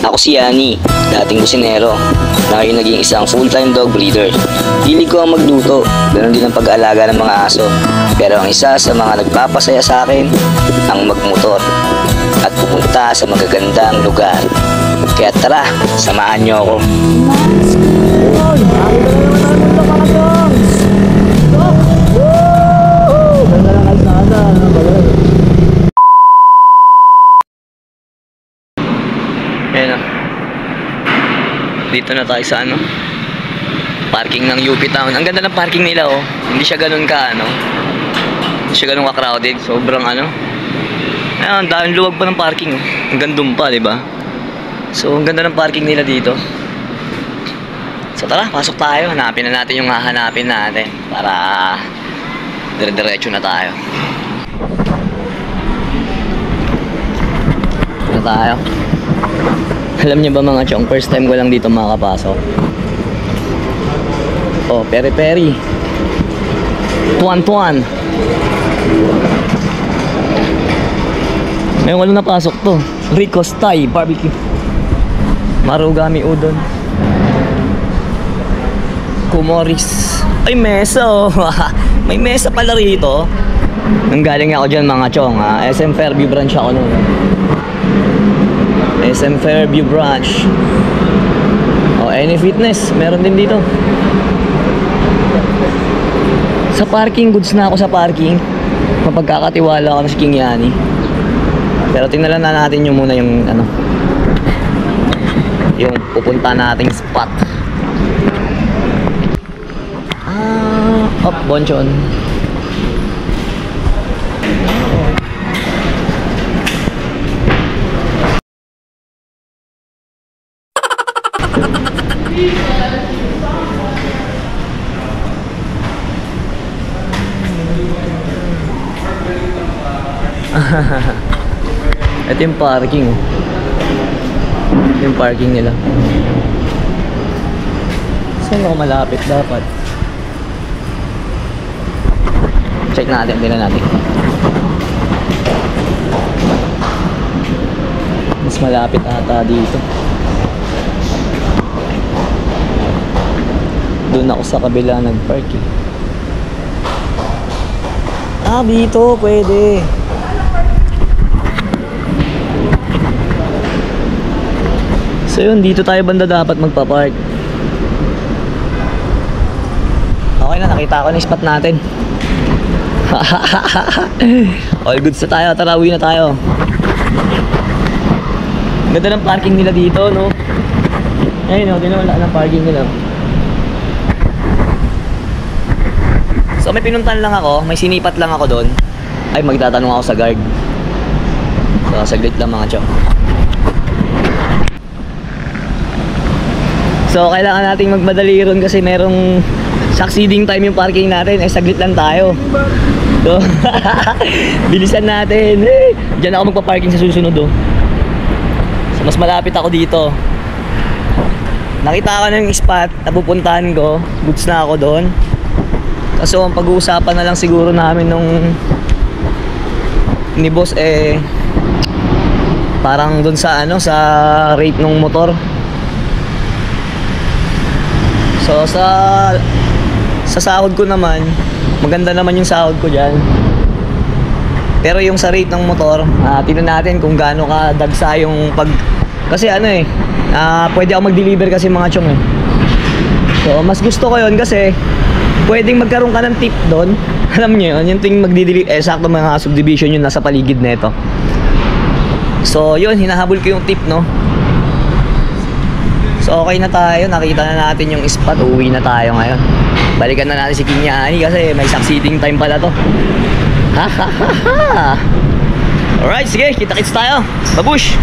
Ako si Yani, dating kusinero, na ngayon naging isang full-time dog breeder. Hilig ko ang magluto, ganoon din ang pag-aalaga ng mga aso. Pero ang isa sa mga nagpapasaya sa akin, ang magmotor at pupunta sa magagandang lugar. Kaya tara, samahan niyo ako. Ayan na. Dito na tayo sa parking ng UP Town. Ang ganda ng parking nila oh. Hindi siya ganun hindi siya ganun ka-crowded. Sobrang ayan, dahil luwag pa ng parking oh. Ang gandun pa, di ba? So, ang ganda ng parking nila dito. So, tara, pasok tayo. Hanapin na natin yung hahanapin natin para dire-diretso na tayo. Na tayo. Alam niyo ba mga chong, first time ko lang dito makakapasok. Oh, peri-peri. Tuan-tuan. Ngayon wala napasok to. Rico's Thai Barbecue. Marugami Udon. Kumoris. Ay, mesa oh. May mesa pala rito. Nanggaling ako dyan mga chong. SM Fairview branch ako noon. SM Fairview branch. Oh, Any Fitness, meron din dito. Sa parking, goods na ako sa parking. Mapagkakatiwala ako na si King Yani. Pero tingnan na natin yung muna yung yung pupunta nating spot. Bonchon. Ito yung parking. Yung parking nila. Saan ako malapit dapat? Check natin, tingnan natin. Mas malapit ata dito. Doon ako sa kabila nag-park eh. Dito pwede. So yun, dito tayo banda dapat magpa-park. Okay na, nakita ko na yung spot natin. All goods na tayo, tara uwi na tayo. Ganda ng parking nila dito, no? Ayun, no, wala ng parking nila. So may pinuntan lang ako, may sinipat lang ako doon. Ay, magtatanong ako sa guard. So saglit lang mga chong. So kailangan nating magmadali ron kasi merong succeeding time yung parking natin. Eh saglit lang tayo. So bilisan natin. Diyan ako magpa-parking sa susunod oh. So mas malapit ako dito. Nakita ko na yung spot na pupuntahan ko. Goods na ako doon. Kaso ang pag-uusapan na lang siguro namin nung ni boss parang doon sa sa rate ng motor. So sa sahod ko naman, maganda naman yung sahod ko diyan. Pero yung sa rate ng motor, tingnan natin kung gaano ka dagsa yung kasi pwede ako mag-deliver kasi mga chong eh. So mas gusto ko yun kasi pwedeng magkaroon ka ng tip doon. Alam niyo yun, yung ting magdi-deliver, sakto mga subdivision yun nasa paligid nito. So yun, hinahabol ko yung tip, no. So okay na tayo, nakita na natin yung spot, uwi na tayo ngayon. Balikan na natin si King Yani kasi may succeeding time pala to. Alright, sige, kita-kits tayo. Babush!